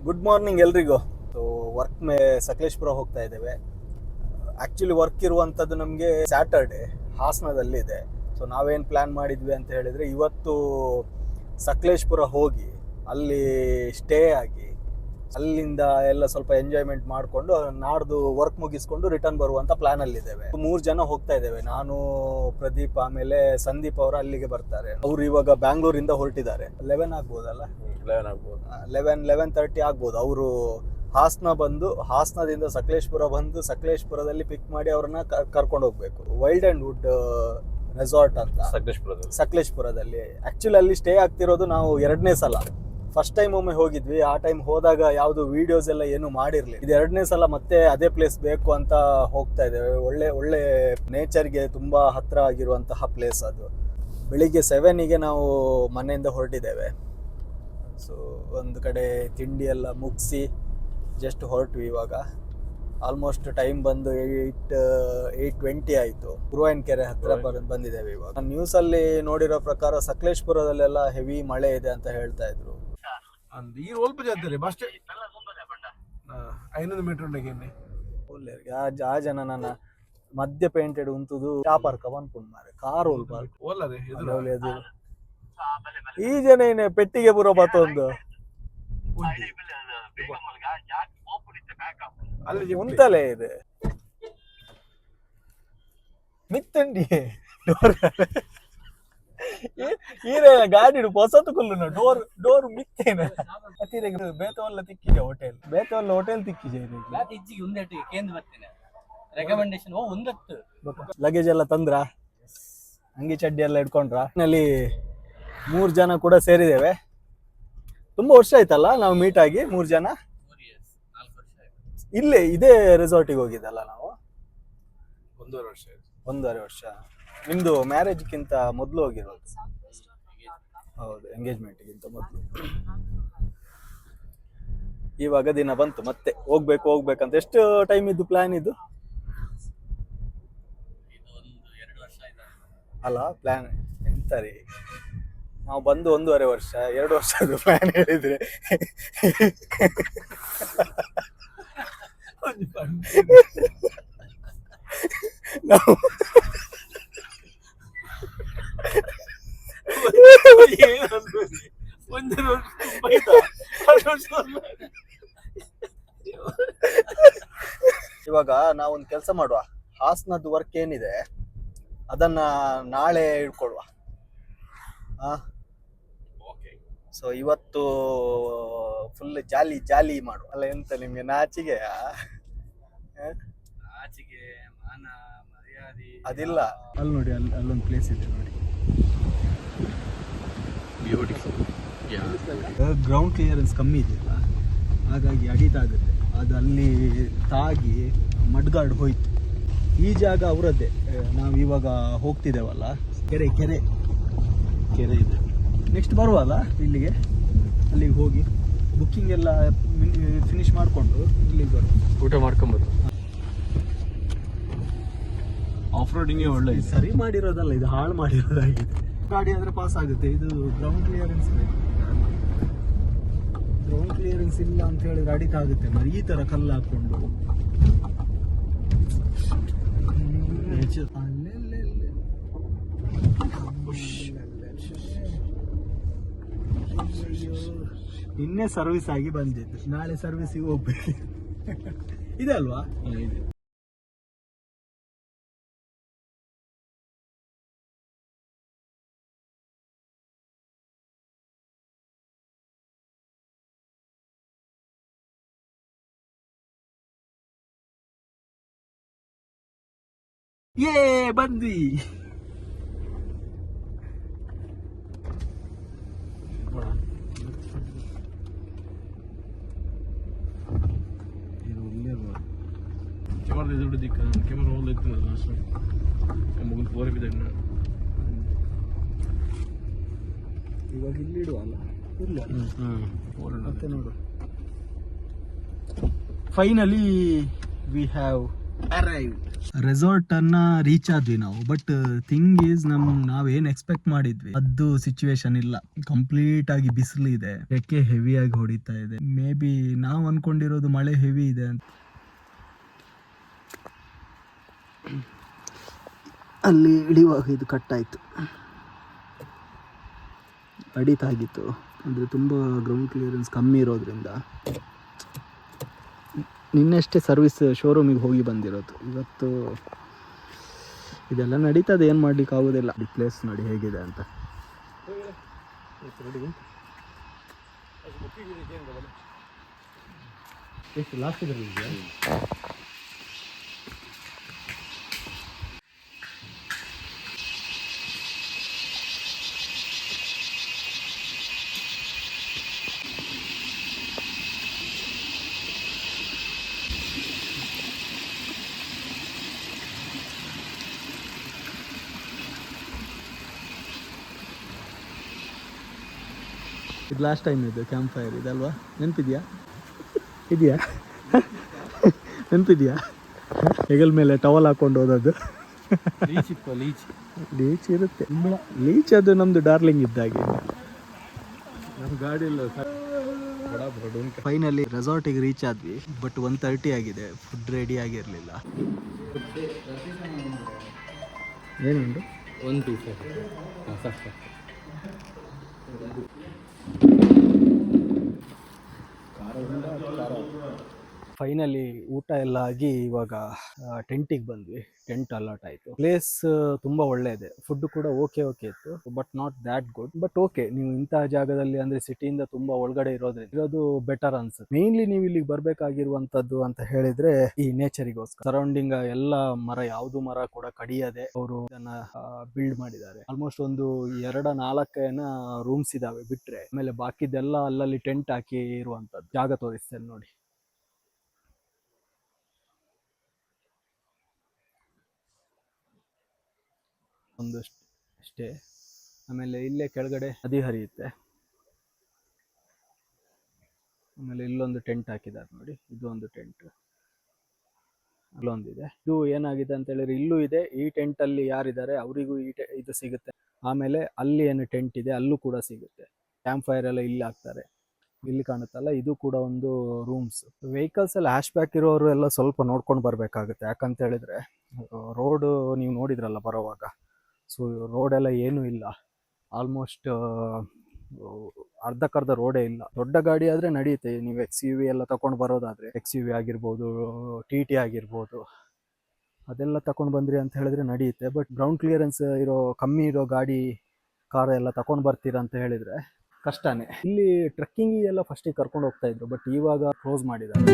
Good morning ಎಲ್ರಿಗೂ. So work Sakleshpur ಹೋಗ್ತಾ ಇದ್ದೇವೆ. ಆ್ಯಕ್ಚುಲಿ ವರ್ಕ್ ಇರುವಂಥದ್ದು ನಮಗೆ ಸ್ಯಾಟರ್ಡೆ ಹಾಸನದಲ್ಲಿದೆ. ಸೊ ನಾವೇನು ಪ್ಲ್ಯಾನ್ ಮಾಡಿದ್ವಿ ಅಂತ ಹೇಳಿದರೆ, ಇವತ್ತು ಸಕಲೇಶ್ಪುರ ಹೋಗಿ ಅಲ್ಲಿ ಸ್ಟೇ ಆಗಿ ಅಲ್ಲಿಂದ ಎಲ್ಲ ಸ್ವಲ್ಪ ಎಂಜಾಯ್ಮೆಂಟ್ ಮಾಡಿಕೊಂಡು ನಾಡ್ದು ವರ್ಕ್ ಮುಗಿಸ್ಕೊಂಡು ರಿಟರ್ನ್ ಬರುವಂಥ ಪ್ಲ್ಯಾನಲ್ಲಿದ್ದೇವೆ. 3 ಜನ ಹೋಗ್ತಾ ಇದ್ದೇವೆ. ನಾನು, ಪ್ರದೀಪ್, ಆಮೇಲೆ ಸಂದೀಪ್ ಅವರು ಅಲ್ಲಿಗೆ ಬರ್ತಾರೆ. ಅವರು ಇವಾಗ ಬ್ಯಾಂಗ್ಳೂರಿಂದ ಹೊರಟಿದ್ದಾರೆ. 11 ಆಗ್ಬೋದಲ್ಲ, 11:30 ಆಗ್ಬೋದು. ಅವರು ಹಾಸನದಿಂದ ಸಕಲೇಶ್ಪುರ ಬಂದು ಸಕಲೇಶ್ಪುರದಲ್ಲಿ ಪಿಕ್ ಮಾಡಿ ಅವ್ರನ್ನ ಕರ್ಕೊಂಡು ಹೋಗ್ಬೇಕು. ವೈಲ್ಡ್ ಆ್ಯಂಡ್ ವುಡ್ ರೆಸಾರ್ಟ್ ಅಂತ ಸಕಲೇಶ್ಪುರದಲ್ಲಿ. ಆ್ಯಕ್ಚುಲಿ ಅಲ್ಲಿ ಸ್ಟೇ ಆಗ್ತಿರೋದು ನಾವು 2ನೇ ಸಲ. ಫಸ್ಟ್ ಟೈಮ್ ಒಮ್ಮೆ ಹೋಗಿದ್ವಿ. ಆ ಟೈಮ್ ಹೋದಾಗ ಯಾವುದು ವಿಡಿಯೋಸ್ ಎಲ್ಲ ಏನು ಮಾಡಿರಲಿಲ್ಲ. ಇದು 2ನೇ ಸಲ ಮತ್ತೆ ಅದೇ ಪ್ಲೇಸ್ ಬೇಕು ಅಂತ ಹೋಗ್ತಾ ಇದ್ದೇವೆ. ಒಳ್ಳೆ ನೇಚರ್ಗೆ ತುಂಬ ಹತ್ತಿರ ಆಗಿರುವಂತಹ ಪ್ಲೇಸ್ ಅದು. ಬೆಳಿಗ್ಗೆ 7ಗೆ ನಾವು ಮನೆಯಿಂದ ಹೊರಟಿದ್ದೇವೆ. ಸೊ ಒಂದು ಕಡೆ ತಿಂಡಿ ಎಲ್ಲ ಮುಗಿಸಿ ಜಸ್ಟ್ ಹೊರಟ್ವಿ. ಇವಾಗ ಆಲ್ಮೋಸ್ಟ್ ಟೈಮ್ ಬಂದು 8:20 ಆಯಿತು. ಕೆರೆ ಹತ್ರ ಬಂದಿದ್ದೇವೆ. ಇವಾಗ ನ್ಯೂಸಲ್ಲಿ ನೋಡಿರೋ ಪ್ರಕಾರ ಸಕಲೇಶ್ಪುರದಲ್ಲೆಲ್ಲ ಹೆವಿ ಮಳೆ ಇದೆ ಅಂತ ಹೇಳ್ತಾ ಇದ್ರು. ಆ ಜನ ನನ್ನ ಮಧ್ಯ ಪೇಂಟೆಡ್ ಉಂಟುದು ಚಾಪರ್ಕ ಬಂದ್ಕೊಂಡು ಮಾರೆ ಕಾರ್ ಈ ಜನ ಏನೇ ಪೆಟ್ಟಿಗೆ ಪುರ ಬತ್ತೊಂದು ಉಂಟಲೇ ಇದೆ ಮಿತ್ತಂಡಿ ಗಾಡಿ ಹೊಸತು ಕುಲ್ಲು ಡೋರ್ ಮಿತ್ತೇನೆ ಬೇತವಲ್ಲ ತಿಕ್ಕಿದೆ ಹೋಟೆಲ್ ತಿಕ್ಕಿದೆ. ಲಗೇಜ್ ಎಲ್ಲ ತಂದ್ರ, ಅಂಗಿ ಚಡ್ಡಿ ಎಲ್ಲ ಇಟ್ಕೊಂಡ್ರ. ಅಲ್ಲಿ 3 ಜನ ಕೂಡ ಸೇರಿದ್ದೇವೆ. ತುಂಬಾ ವರ್ಷ ಆಯ್ತಲ್ಲ ನಾವು ಮೀಟ್ ಆಗಿ. 3 ಜನ ಇಲ್ಲೇ ಇದೇ ರೆಸಾರ್ಟಿಗೆ ಹೋಗಿದ್ದಲ್ಲ ನಾವು. 1.5 ವರ್ಷ. ನಿಮ್ದು ಮ್ಯಾರೇಜ್ಗಿಂತ ಮೊದಲು ಹೋಗಿರೋದು? ಹೌದು, ಎಂಗೇಜ್ಮೆಂಟ್ಗಿಂತ ಮೊದಲು. ಇವಾಗ ದಿನ ಬಂತು ಮತ್ತೆ ಹೋಗ್ಬೇಕಂತ. ಎಷ್ಟು ಟೈಮ್ ಇದ್ದು ಪ್ಲಾನ್ ಇದು ಅಲ್ಲ? ಪ್ಲಾನ್ ಎಂತ ರೀ, ನಾವು ಬಂದು 1.5 ವರ್ಷ, 2 ವರ್ಷದ ಪ್ಲಾನ್ ಹೇಳಿದ್ರೆ ನಾವು ಇವಾಗ ನಾವೊಂದು ಕೆಲಸ ಮಾಡುವ. ಹಾಸನದ್ದು ವರ್ಕ್ ಏನಿದೆ ಅದನ್ನ ನಾಳೆ ಇಟ್ಕೊಡುವ. ಸೊ ಇವತ್ತು ಫುಲ್ ಜಾಲಿ ಮಾಡುವ. ಅಲ್ಲ ಎಂತ ನಿಮ್ಗೆ ನಾಚಿಗೆ ಅದಿಲ್ಲ? ಅಲ್ಲಿ ನೋಡಿ, ಅಲ್ಲೊಂದು ಪ್ಲೇಸ್ ಇದೆ ನೋಡಿ, ಗ್ರೌಂಡ್ ಕ್ಲಿಯರೆನ್ಸ್ ಕಮ್ಮಿ ಇದೆಯಲ್ಲ, ಹಾಗಾಗಿ ಅಡಿತಾಗುತ್ತೆ ಅದು. ಅಲ್ಲಿ ತಾಗಿ ಮಡ್ಗಾಡ್ ಹೋಯ್ತು. ಈ ಜಾಗ ಅವರದ್ದೇ. ನಾವು ಇವಾಗ ಹೋಗ್ತಿದ್ದೇವಲ್ಲ, ಕೆರೆ ಇದೆ. ನೆಕ್ಸ್ಟ್ ಬರುವಲ್ಲ ಇಲ್ಲಿಗೆ, ಅಲ್ಲಿಗೆ ಹೋಗಿ ಬುಕ್ಕಿಂಗ್ ಎಲ್ಲ ಫಿನಿಶ್ ಮಾಡಿಕೊಂಡು ಇಲ್ಲಿಗೆ ಬರುವ, ಊಟ ಮಾಡ್ಕೊಂಬರು. ಆಫ್ ರೋಡಿಂಗ್ ಒಳ್ಳೆ ಸರಿ ಮಾಡಿರೋದಲ್ಲ, ಇದು ಹಾಳು ಮಾಡಿರೋದಾಗಿದೆ. ಗಾಡಿ ಆದ್ರೆ ಪಾಸ್ ಆಗುತ್ತೆ. ಇದು ಗ್ರೌಂಡ್ ಕ್ಲಿಯರೆನ್ಸ್ ಇಲ್ಲ ಅಂತ ಹೇಳಿದ್ರೆ ಅಡಿತಾಗುತ್ತೆ. మరి ಈ ತರ ಕಲ್ಲು ಹಾಕೊಂಡು ಇನ್ನೇ ಸರ್ವಿಸ್ ಆಗಿ ಬಂದಿದ್ದು. ನಾಳೆ ಸರ್ವಿಸಿಗೆ ಹೋಗ್ಬೇಕು. ಇದೆ ಅಲ್ವಾ? ಇದೆ. ಬಂದ್ವಿ. ಇವಾಗ ಇಲ್ಲಿ ಇಡುವಲ್ಲ, ಇಲ್ಲ ಮತ್ತೆ ನೋಡು. Finally we have arrived. Resort ಅನ್ನ ರೀಚ್ ಆದ್ವಿ ನಾವು. ಬಟ್ ಥಿಂಗ್ ಈಸ್ ನಾವೇನ್ ಎಕ್ಸ್ಪೆಕ್ಟ್ ಮಾಡಿದ್ವಿ ಅದು ಸಿಚುವೇಶನ್ ಇಲ್ಲ. ಕಂಪ್ಲೀಟ್ ಆಗಿ ಬಿಸಿಲು ಇದೆ, ಯಾಕೆ ಹೆವಿ ಆಗಿ ಹೊಡಿತಾ ಇದೆ. ಮೇ ಬಿ ನಾವು ಅನ್ಕೊಂಡಿರೋದು ಮಳೆ ಹೆವಿ ಇದೆ ಅಂತ. ಅಲ್ಲಿ ಇಳಿಯುವಾಗ ಇದು ಕಟ್ಟಾಯಿತು, ಅಡಿತಾಗಿತ್ತು. ಅಂದರೆ ತುಂಬ ಗ್ರೌಂಡ್ ಕ್ಲಿಯರೆನ್ಸ್ ಕಮ್ಮಿ ಇರೋದ್ರಿಂದ ನಿನ್ನೆಷ್ಟೇ ಸರ್ವಿಸ್ ಶೋರೂಮಿಗೆ ಹೋಗಿ ಬಂದಿರೋದು. ಇವತ್ತು ಇದೆಲ್ಲ ನಡೀತದೆ, ಏನು ಮಾಡ್ಲಿಕ್ಕೆ ಆಗೋದಿಲ್ಲ. ಈ ಪ್ಲೇಸ್ ನೋಡಿ ಹೇಗಿದೆ ಅಂತ. ಎಷ್ಟು ಲಾಸ್ಟ್ ಇದರಲ್ಲಿ ಇದು ಲಾಸ್ಟ್ ಟೈಮ್ ಇದು ಕ್ಯಾಂಪ್ ಫೈರ್ ಇದಲ್ವಾ? ನೆನಪಿದೆಯಾ? ಇದೆಯಾ? ನೆನಪಿದೆಯಾ? ಹೆಗಲ್ ಮೇಲೆ ಟವಲ್ ಹಾಕೊಂಡು ಹೋದದ್ದು. ಲೀಚ್ ಇರುತ್ತೆ. ಲೀಚ್ ಅದು ನಮ್ಮದು ಡಾರ್ಲಿಂಗ್ ಇದ್ದಾಗೆ. ನಮ್ಮ ಗಾಡಿ ಇಲ್ಲ. ಫೈನಲಿ ರೆಸಾರ್ಟಿಗೆ ರೀಚ್ ಆದ್ವಿ. ಬಟ್ 1:30 ಆಗಿದೆ, ಫುಡ್ ರೆಡಿ ಆಗಿರಲಿಲ್ಲ. ಏನುಂಟು? 125 ಫೈನಲಿ ಊಟ ಎಲ್ಲ ಆಗಿ ಇವಾಗ ಟೆಂಟಿಗೆ ಬಂದ್ವಿ. ಟೆಂಟ್ ಅಲಾಟ್ ಆಯಿತು. ಪ್ಲೇಸ್ ತುಂಬ ಒಳ್ಳೆ ಇದೆ, ಫುಡ್ ಕೂಡ ಓಕೆ ಇತ್ತು, but not that good. But okay, ನೀವು ಇಂತಹ ಜಾಗದಲ್ಲಿ ಅಂದರೆ ಸಿಟಿಯಿಂದ ತುಂಬ ಒಳಗಡೆ ಇರೋದು ಬೆಟರ್ ಅನ್ಸುತ್ತೆ. ಮೇನ್ಲಿ ನೀವು ಇಲ್ಲಿಗೆ ಬರಬೇಕಾಗಿರುವಂಥದ್ದು ಅಂತ ಹೇಳಿದ್ರೆ ಈ ನೇಚರಿಗೋಸ್ಕರ. ಸರೌಂಡಿಂಗ್ ಎಲ್ಲ ಮರ, ಯಾವುದು ಮರ ಕೂಡ ಕಡಿಯದೆ ಅವರು ಇದನ್ನ ಬಿಲ್ಡ್ ಮಾಡಿದ್ದಾರೆ. ಆಲ್ಮೋಸ್ಟ್ ಒಂದು 2-4 ರೂಮ್ಸ್ ಇದಾವೆ ಬಿಟ್ರೆ, ಆಮೇಲೆ ಬಾಕಿದೆಲ್ಲ ಅಲ್ಲಲ್ಲಿ ಟೆಂಟ್ ಹಾಕಿ ಇರುವಂಥದ್ದು. ಜಾಗ ತೋರಿಸ್ತೇನೆ ನೋಡಿ. ಒಂದು ಸ್ಟೇ, ಆಮೇಲೆ ಇಲ್ಲೇ ಕೆಳಗಡೆ ನದಿ ಹರಿಯುತ್ತೆ. ಆಮೇಲೆ ಇಲ್ಲೊಂದು ಟೆಂಟ್ ಹಾಕಿದ್ದಾರೆ ನೋಡಿ, ಇದು ಒಂದು ಟೆಂಟ್, ಅಲ್ಲೊಂದಿದೆ. ಇದು ಏನಾಗಿದೆ ಅಂತ ಹೇಳಿದ್ರೆ ಇಲ್ಲೂ ಇದೆ. ಈ ಟೆಂಟ್ ಅಲ್ಲಿ ಯಾರಿದ್ದಾರೆ ಅವರಿಗೂ ಇದು ಸಿಗುತ್ತೆ. ಆಮೇಲೆ ಅಲ್ಲಿ ಏನು ಟೆಂಟ್ ಇದೆ ಅಲ್ಲೂ ಕೂಡ ಸಿಗುತ್ತೆ. ಕ್ಯಾಂಪ್ ಫೈರ್ ಎಲ್ಲ ಇಲ್ಲಿ ಹಾಕ್ತಾರೆ. ಇಲ್ಲಿ ಕಾಣುತ್ತಲ್ಲ, ಇದು ಕೂಡ ಒಂದು ರೂಮ್ಸ್. ವೆಹಿಕಲ್ಸ್ ಎಲ್ಲ ಹ್ಯಾಶ್ ಬ್ಯಾಕ್ ಇರೋರು ಎಲ್ಲ ಸ್ವಲ್ಪ ನೋಡ್ಕೊಂಡು ಬರಬೇಕಾಗುತ್ತೆ. ಯಾಕಂತ ಹೇಳಿದ್ರೆ ರೋಡು ನೀವು ನೋಡಿದ್ರಲ್ಲ ಬರೋವಾಗ, ಸೊ ರೋಡೆಲ್ಲ ಏನೂ ಇಲ್ಲ. ಆಲ್ಮೋಸ್ಟ್ ಅರ್ಧಕ್ಕರ್ಧ ರೋಡೇ ಇಲ್ಲ. ದೊಡ್ಡ ಗಾಡಿ ಆದರೆ ನಡೆಯುತ್ತೆ. ನೀವು XUV ಎಲ್ಲ ತಗೊಂಡು ಬರೋದಾದರೆ, XUV ಆಗಿರ್ಬೋದು, TT ಆಗಿರ್ಬೋದು, ಅದೆಲ್ಲ ತಗೊಂಡು ಬಂದ್ರಿ ಅಂತ ಹೇಳಿದ್ರೆ ನಡೆಯುತ್ತೆ. ಬಟ್ ಗ್ರೌಂಡ್ ಕ್ಲಿಯರೆನ್ಸ್ ಕಮ್ಮಿ ಇರೋ ಗಾಡಿ, ಕಾರ್ ಎಲ್ಲ ತಗೊಂಡು ಬರ್ತೀರಾ ಅಂತ ಹೇಳಿದ್ರೆ ಕಷ್ಟನೇ. ಇಲ್ಲಿ ಟ್ರೆಕ್ಕಿಂಗಿಗೆಲ್ಲ ಫಸ್ಟಿಗೆ ಕರ್ಕೊಂಡು ಹೋಗ್ತಾ ಇದ್ರು, ಬಟ್ ಇವಾಗ ಕ್ಲೋಸ್ ಮಾಡಿದ್ದಾರೆ.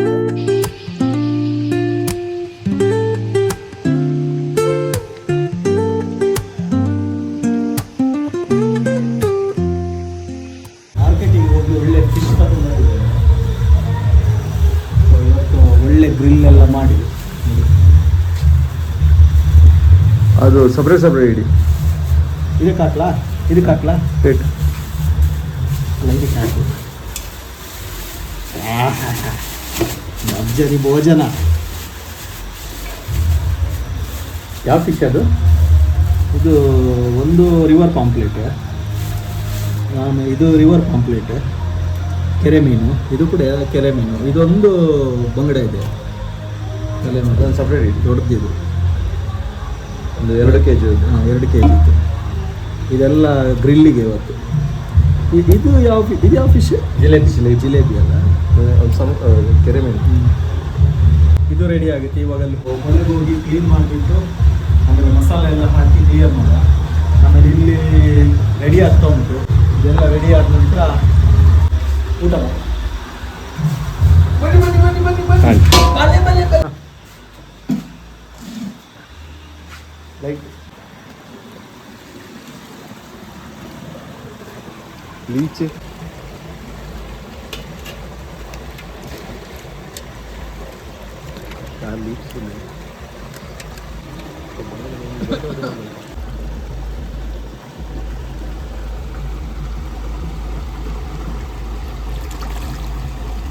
ಒಳ್ಳೆ ಗ್ರಿಲ್ ಎಲ್ಲ ಮಾಡಿ ಅದು ಸಪ್ರೇಟ್ ಇಡಿ. ಇದಕ್ಕೆ ಹಾಕ್ಲಾ ರೇಟ್ ಅಲ್ಲ, ಇದಕ್ಕೆ ಹಾಕು. ಭರ್ಜರಿ ಭೋಜನ. ಯಾವ ಫಿಶ್ ಅದು? ಇದು ಒಂದು ರಿವರ್ ಪಾಂಪ್ಲೆಟ್, ಇದು ರಿವರ್ ಪಾಂಪ್ಲೆಟ್, ಕೆರೆ ಮೀನು. ಇದು ಕೂಡ ಕೆರೆ ಮೀನು. ಇದೊಂದು ಬಂಗಡೆ ಇದೆ, ತಲೆ ಮತ್ತು ಸಪ್ರೇಟ್ ಇಡಿ. ದೊಡ್ಡದಿದು ಒಂದು 2 kg. 2 kg ಇತ್ತು. ಇದೆಲ್ಲ ಗ್ರಿಲ್ಲಿಗೆ ಇವತ್ತು. ಇದು ಯಾವ ಫಿಶ್? ಜಿಲೇಬಿ ಅಲ್ಲ, ಕೆರೆ ಮೀನು. ಇದು ರೆಡಿ ಆಗುತ್ತೆ. ಇವಾಗ ಅಲ್ಲಿ ಹೊರಗೆ ಹೋಗಿ ಕ್ಲೀನ್ ಮಾಡಿಬಿಟ್ಟು ಆಮೇಲೆ ಮಸಾಲೆ ಎಲ್ಲ ಹಾಕಿ ಕ್ಲಿಯರ್ ಮಾಡ. ಆಮೇಲೆ ಇಲ್ಲಿ ರೆಡಿ ಆಗ್ತಾ ಉಂಟು. ಇದೆಲ್ಲ ರೆಡಿ ಆದ ನಂತರ ಊಟ ಲೈಕ್ ಲೀಚ್.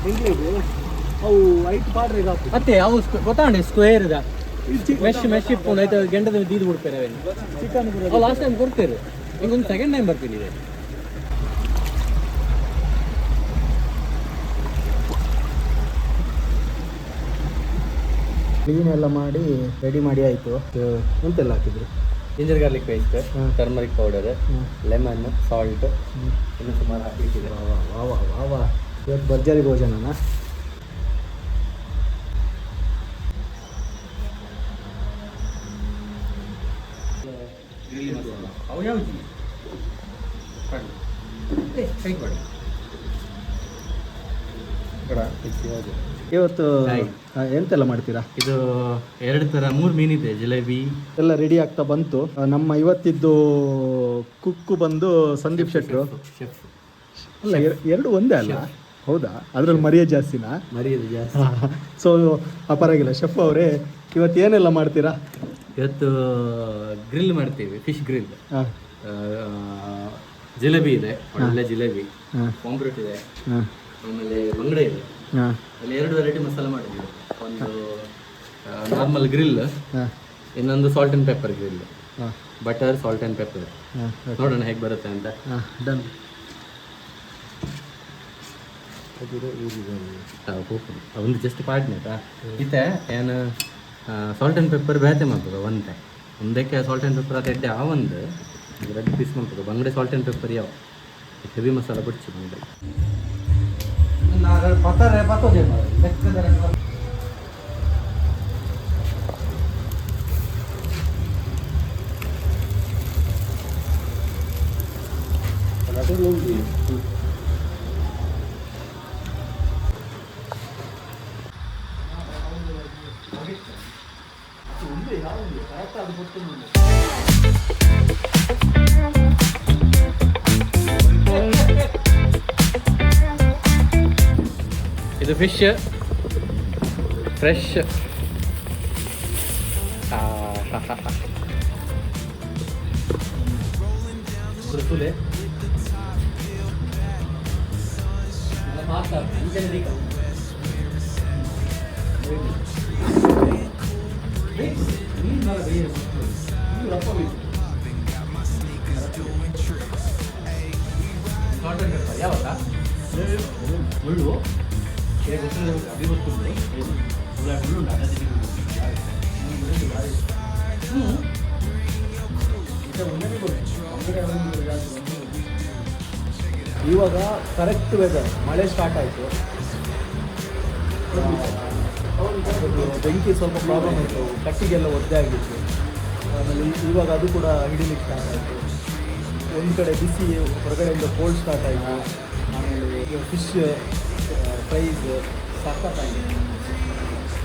ಹೆಂಗೆ ಅವು ವೈಟ್ ಪಾಡ್ರೆ ಮತ್ತೆ ಅವು ಗೊತ್ತಾಂಡೆ ಸ್ಕ್ವೇರ್ ಮೆಶ್ ಇಟ್ಕೊಂಡು ಆಯ್ತು ಗೆಂಡದ ದೀದು ಬಿಡ್ತೇನೆ ಚಿಕನ್ ಲಾಸ್ಟ್ ಟೈಮ್ ಕೊಡ್ತೇವೆ ಈಗ ಒಂದು ಸೆಕೆಂಡ್ ಟೈಮ್ ಬರ್ತೀನಿ ಇದೆ ಕ್ಲೀನ್ ಎಲ್ಲ ಮಾಡಿ ರೆಡಿ ಮಾಡಿ ಆಯಿತು. ಎಂತೆಲ್ಲ ಹಾಕಿದ್ರು? Ginger garlic paste, turmeric powder, lemon, salt ಇನ್ನು ಸುಮಾರು ಹಾಕಿಟ್ಟಿದೆ. ವಾ ವಾ ಇವತ್ತು ಭರ್ಜರಿ ಭೋಜನನಾ? ಅವು ಯಾವುದು ಕೈ ಕೊಡಿ ಇವತ್ತು ಎಂತೆಲ್ಲ ಮಾಡ್ತೀರಾ? ಇದು 2 ಥರ 3 ಮೀನಿದೆ. ಜಿಲೇಬಿ ಎಲ್ಲ ರೆಡಿ ಆಗ್ತಾ ಬಂತು. ನಮ್ಮ ಇವತ್ತಿದ್ದು ಕುಕ್ಕು ಬಂದು ಸಂದೀಪ್ ಶೆಟ್ರು. ಅಲ್ಲ, ಎರಡು ಒಂದೇ ಅಲ್ಲ? ಹೌದಾ? ಅದ್ರಲ್ಲಿ ಮರಿಯ ಜಾಸ್ತಿನಾ? ಮರಿಯೋದು ಜಾಸ್ತಿ. ಸೊ ಪರವಾಗಿಲ್ಲ. ಶೆಫ್ ಅವರೇ, ಇವತ್ತು ಏನೆಲ್ಲ ಮಾಡ್ತೀರಾ? ಇವತ್ತು ಗ್ರಿಲ್ ಮಾಡ್ತೀವಿ, ಫಿಶ್ ಗ್ರಿಲ್. ಹಾಂ, ಜಿಲೇಬಿ ಇದೆ, ಒಳ್ಳೆ ಜಿಲೇಬಿ. ಪಾಂಪ್ಲೆಟ್ ಇದೆ, ಆಮೇಲೆ ಬಂಗಡೆ ಇದೆ. ಹಾಂ, ಅಲ್ಲಿ 2 ವೆರೈಟಿ ಮಸಾಲೆ ಮಾಡಿದ್ದೀವಿ. ಒಂದು ನಾರ್ಮಲ್ ಗ್ರಿಲ್, ಇನ್ನೊಂದು ಸಾಲ್ಟ್ ಆ್ಯಂಡ್ ಪೆಪ್ಪರ್ ಗ್ರಿಲ್. ಹಾಂ, ಬಟರ್, ಸಾಲ್ಟ್ ಆ್ಯಂಡ್ ಪೆಪ್ಪರ್. ಹಾಂ, ನೋಡೋಣ ಹೇಗೆ ಬರುತ್ತೆ ಅಂತ. ಹಾಂ, ಡನ್. ಒಂದು ಜಸ್ಟ್ ಪಾಡ್ನೇತಾ ಇತ್ತೆ ಏನು ಸಾಲ್ಟ್ ಆ್ಯಂಡ್ ಪೆಪ್ಪರ್ ಬೇತೆ ಮಾಡ್ಬೋದು. ಒಂದಕ್ಕೆ ಸಾಲ್ಟ್ ಆ್ಯಂಡ್ ಪೆಪ್ಪರ್ ಅದೆಡ್ಡೆ ಆ ಒಂದು 2 ಪೀಸ್ ಮಾಡ್ಬೋದು. ಬಂಗಡೆ ಸಾಲ್ಟ್ ಆ್ಯಂಡ್ ಪೆಪ್ಪರ್ ಯಾವ ಹೆವಿ ಮಸಾಲ ಬಿಡ್ಸಿ ಬಂಗಡೆ. ಇದು ಫಿಶ್ ಫ್ರೆಶ್. ಕುರುಕುಲೆ ಯಾವಾಗ ಮುಳ್ಳು ಇವಾಗ ಕರೆಕ್ಟ್ ವೆದರ್, ಮಳೆ ಸ್ಟಾರ್ಟ್ ಆಯಿತು. ಬೆಂಕಿ ಸ್ವಲ್ಪ ಪ್ರಾಬ್ಲಮ್ ಆಯಿತು, ಕಟ್ಟಿಗೆಲ್ಲ ಒದ್ದೆ ಆಗಿತ್ತು. ಆಮೇಲೆ ಇವಾಗ ಅದು ಕೂಡ ಹಿಡಿಲಿಕ್ಕೆ ಸ್ಟಾರ್ಟ್ ಆಯಿತು. ಒಂದು ಕಡೆ ಬಿಸಿ, ಹೊರಗಡೆಯಿಂದ ಕೋಲ್ಡ್ ಸ್ಟಾರ್ಟ್ ಆಯಿತು. ಆಮೇಲೆ ಫಿಶ್ ಫ್ರೈಸ್ ಸಖತ್ತಾಗಿದೆ.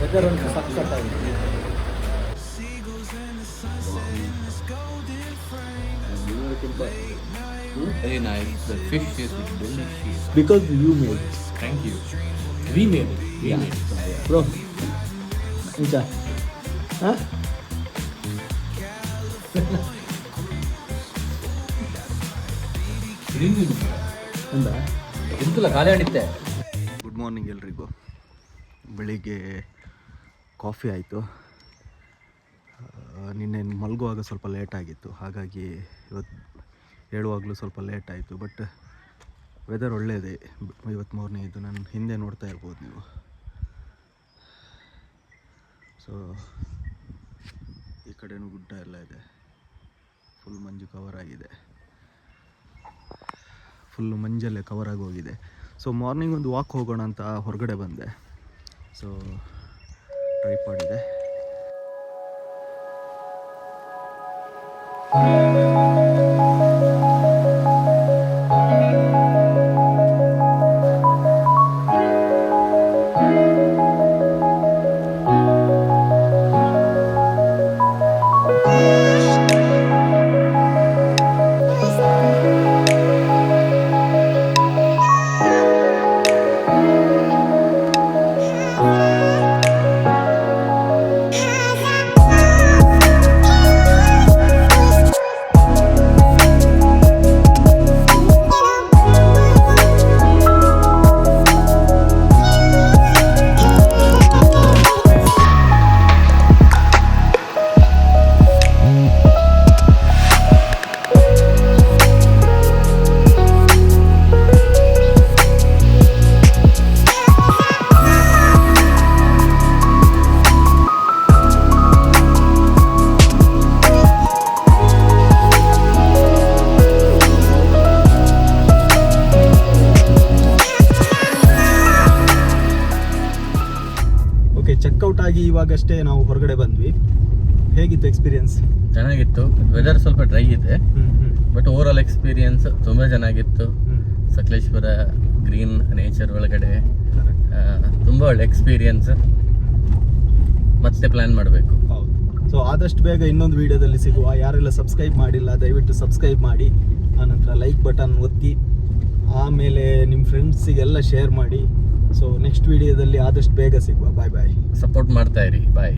ವೆದರ್ ಅಂತೂ ಸಖತ್ತಾಗಿದೆ. Very nice. The fish is delicious. Because you made it. Thank you. We made it. We made it. Bro, ಇಂಚ ಹಾಂ ಅಂದ ಎಂತಲ್ಲ ಖಾಲಿ ಆಡಿತ್ತೆ. ಗುಡ್ ಮಾರ್ನಿಂಗ್ ಎಲ್ರಿಗೂ. ಬೆಳಿಗ್ಗೆ ಕಾಫಿ ಆಯಿತು. ನಿನ್ನೆ ಮಲಗುವಾಗ ಸ್ವಲ್ಪ ಲೇಟ್ ಆಗಿತ್ತು, ಹಾಗಾಗಿ ಇವತ್ತು ಹೇಳುವಾಗಲೂ ಸ್ವಲ್ಪ ಲೇಟ್ ಆಯಿತು. ಬಟ್ ವೆದರ್ ಒಳ್ಳೆಯದೇ ಇವತ್ತು ಮಾರ್ನಿಂಗ್. ಇದು ನಾನು ಹಿಂದೆ ನೋಡ್ತಾ ಇರ್ಬೋದು ನೀವು. ಸೊ ಈ ಕಡೆನೂ ಗುಡ್ಡ ಎಲ್ಲ ಇದೆ, ಫುಲ್ ಮಂಜು ಕವರ್ ಆಗಿದೆ, ಫುಲ್ಲು ಮಂಜಲ್ಲೇ ಕವರ್ ಆಗಿ ಹೋಗಿದೆ. ಸೊ ಮಾರ್ನಿಂಗ್ ಒಂದು ವಾಕ್ ಹೋಗೋಣ ಅಂತ ಹೊರಗಡೆ ಬಂದೆ. ಸೊ ಟ್ರೈಪಾಡ್ ಇದೆ. ವರ್ಕೌಟ್ ಆಗಿ ಇವಾಗಷ್ಟೇ ನಾವು ಹೊರಗಡೆ ಬಂದ್ವಿ. ಹೇಗಿತ್ತು ಎಕ್ಸ್ಪೀರಿಯನ್ಸ್? ಚೆನ್ನಾಗಿತ್ತು. ವೆದರ್ ಸ್ವಲ್ಪ ಡ್ರೈ ಇದೆ, ಬಟ್ ಓವರ್ ಆಲ್ ಎಕ್ಸ್ಪೀರಿಯನ್ಸ್ ತುಂಬ ಚೆನ್ನಾಗಿತ್ತು. ಸಕಲೇಶ್ಪುರ ಗ್ರೀನ್ ನೇಚರ್ ಒಳಗಡೆ ತುಂಬ ಒಳ್ಳೆ ಎಕ್ಸ್ಪೀರಿಯನ್ಸ್. ಮತ್ತೆ ಪ್ಲ್ಯಾನ್ ಮಾಡಬೇಕು. ಹೌದು. ಸೊ ಆದಷ್ಟು ಬೇಗ ಇನ್ನೊಂದು ವಿಡಿಯೋದಲ್ಲಿ ಸಿಗುವ. ಯಾರೆಲ್ಲ ಸಬ್ಸ್ಕ್ರೈಬ್ ಮಾಡಿಲ್ಲ ದಯವಿಟ್ಟು ಸಬ್ಸ್ಕ್ರೈಬ್ ಮಾಡಿ, ಆನಂತರ ಲೈಕ್ ಬಟನ್ ಒತ್ತಿ, ಆಮೇಲೆ ನಿಮ್ಮ ಫ್ರೆಂಡ್ಸಿಗೆಲ್ಲ ಶೇರ್ ಮಾಡಿ. ಸೊ ನೆಕ್ಸ್ಟ್ ವಿಡಿಯೋದಲ್ಲಿ ಆದಷ್ಟು ಬೇಗ ಸಿಗುವ. ಬಾಯ್ ಬಾಯ್. ಸಪೋರ್ಟ್ ಮಾಡ್ತಾ ಇರಿ. ಬಾಯ್.